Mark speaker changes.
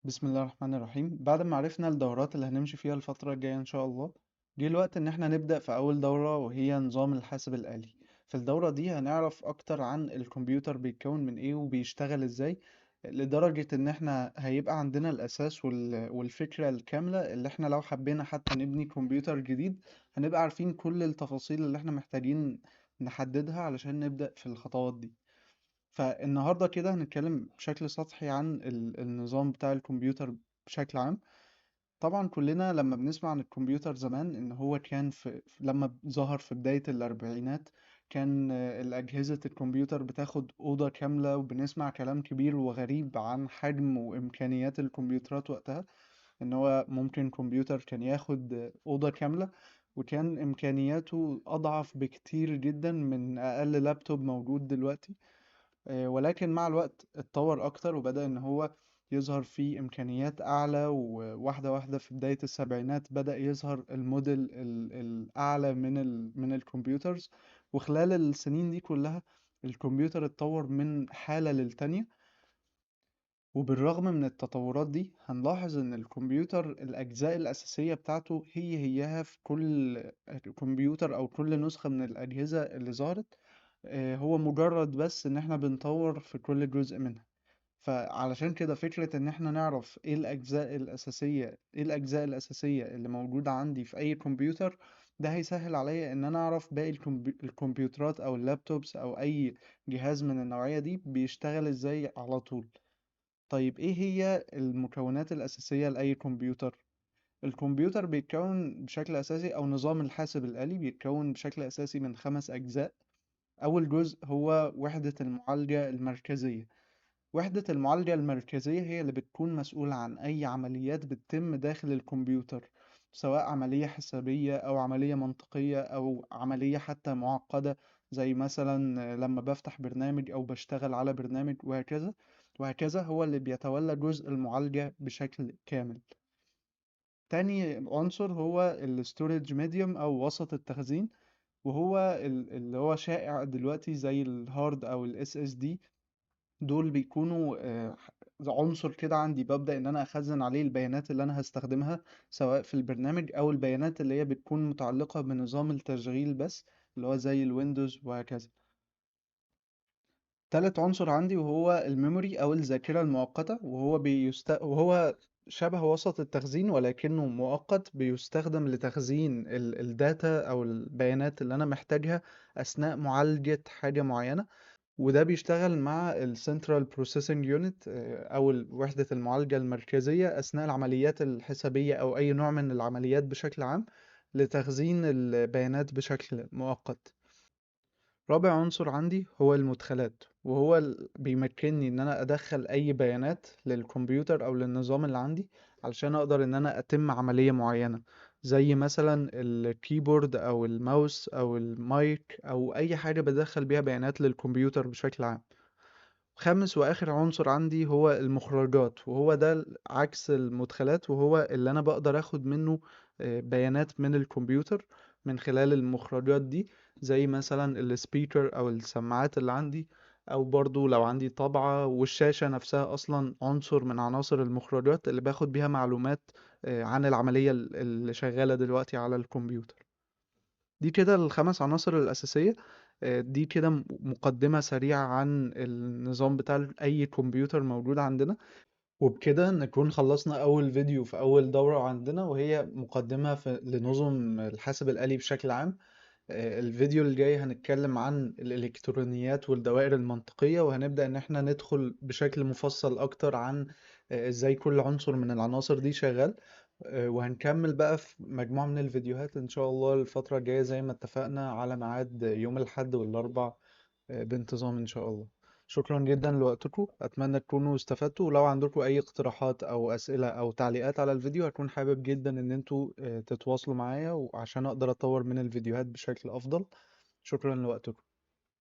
Speaker 1: بسم الله الرحمن الرحيم. بعد ما عرفنا الدورات اللي هنمشي فيها الفترة الجاية إن شاء الله، جه الوقت إن احنا نبدأ في أول دورة وهي نظام الحاسب الآلي. في الدورة دي هنعرف أكتر عن الكمبيوتر بيتكون من إيه وبيشتغل إزاي، لدرجة إن احنا هيبقى عندنا الأساس والفكرة الكاملة اللي احنا لو حبينا حتى نبني كمبيوتر جديد هنبقى عارفين كل التفاصيل اللي احنا محتاجين نحددها علشان نبدأ في الخطوات دي. فالنهاردة كده هنتكلم بشكل سطحي عن النظام بتاع الكمبيوتر بشكل عام. طبعا كلنا لما بنسمع عن الكمبيوتر زمان ان هو كان لما ظهر في بداية الاربعينات، كان الأجهزة الكمبيوتر بتاخد أوضة كاملة، وبنسمع كلام كبير وغريب عن حجم وإمكانيات الكمبيوترات وقتها. ان هو ممكن كمبيوتر كان ياخد أوضة كاملة، وكان إمكانياته أضعف بكتير جدا من أقل لابتوب موجود دلوقتي. ولكن مع الوقت اتطور أكتر وبدأ إن هو يظهر فيه إمكانيات أعلى، وواحدة واحدة في بداية السبعينات بدأ يظهر الموديل الأعلى من الكمبيوترز. وخلال السنين دي كلها الكمبيوتر اتطور من حالة للتانية. وبالرغم من التطورات دي هنلاحظ إن الكمبيوتر الأجزاء الأساسية بتاعته هيها في كل كمبيوتر أو كل نسخة من الأجهزة اللي ظهرت. هو مجرد بس إن إحنا بنطور في كل جزء منها. فعلشان كده فكرة إن إحنا نعرف إيه الأجزاء الأساسية اللي موجودة عندي في أي كمبيوتر، ده هيسهل عليا إن أنا أعرف باقي الكمبيوترات أو اللابتوبس أو أي جهاز من النوعية دي بيشتغل إزاي على طول. طيب إيه هي المكونات الأساسية لأي كمبيوتر؟ الكمبيوتر بيتكون بشكل أساسي، أو نظام الحاسب الآلي بيتكون بشكل أساسي من 5 أجزاء. أول جزء هو وحدة المعالجة المركزية. وحدة المعالجة المركزية هي اللي بتكون مسؤولة عن أي عمليات بتتم داخل الكمبيوتر، سواء عملية حسابية أو عملية منطقية أو عملية حتى معقدة، زي مثلا لما بفتح برنامج أو بشتغل على برنامج وهكذا. وهكذا هو اللي بيتولى جزء المعالجة بشكل كامل. تاني عنصر هو الستورج ميديوم أو وسط التخزين، وهو اللي هو شائع دلوقتي زي الهارد أو الاس اس دي. دول بيكونوا عنصر كده عندي ببدأ إن أنا أخزن عليه البيانات اللي أنا هستخدمها، سواء في البرنامج أو البيانات اللي هي بتكون متعلقة بنظام التشغيل بس، اللي هو زي الويندوز وهكذا. تالت عنصر عندي وهو الميموري أو الذاكرة المؤقتة، وهو شبه وسط التخزين ولكنه مؤقت، بيستخدم لتخزين الداتا أو البيانات اللي أنا محتاجها أثناء معالجة حاجة معينة. وده بيشتغل مع ال Central Processing Unit، أو وحدة المعالجة المركزية أثناء العمليات الحسابية أو أي نوع من العمليات بشكل عام، لتخزين البيانات بشكل مؤقت. رابع عنصر عندي هو المدخلات، وهو بيمكنني إن أنا أدخل أي بيانات للكمبيوتر أو للنظام اللي عندي علشان أقدر إن أنا أتم عملية معينة، زي مثلا الكيبورد أو الماوس أو المايك أو أي حاجة بدخل بيها بيانات للكمبيوتر بشكل عام. خامس وآخر عنصر عندي هو المخرجات، وهو ده عكس المدخلات، وهو اللي أنا بقدر أخد منه بيانات من الكمبيوتر من خلال المخرجات دي، زي مثلا السبيكر أو السماعات اللي عندي، أو برضو لو عندي طابعة، والشاشة نفسها أصلا عنصر من عناصر المخرجات اللي باخد بيها معلومات عن العملية اللي شغالة دلوقتي على الكمبيوتر. دي كده الخمس عناصر الأساسية. دي كده مقدمة سريعة عن النظام بتاع أي كمبيوتر موجود عندنا. وبكده نكون خلصنا أول فيديو في أول دورة عندنا، وهي مقدمة لنظم الحاسب الآلي بشكل عام. الفيديو الجاي هنتكلم عن الإلكترونيات والدوائر المنطقية، وهنبدأ إن احنا ندخل بشكل مفصل أكتر عن إزاي كل عنصر من العناصر دي شغال. وهنكمل بقى في مجموعة من الفيديوهات إن شاء الله الفترة الجاية زي ما اتفقنا على ميعاد يوم الأحد والأربع بانتظام إن شاء الله. شكرا جدا لوقتكم، أتمنى تكونوا استفدتوا، ولو عندكم أي اقتراحات أو أسئلة أو تعليقات على الفيديو هكون حابب جدا إن انتوا تتواصلوا معايا وعشان أقدر أطور من الفيديوهات بشكل أفضل. شكرا لوقتكم.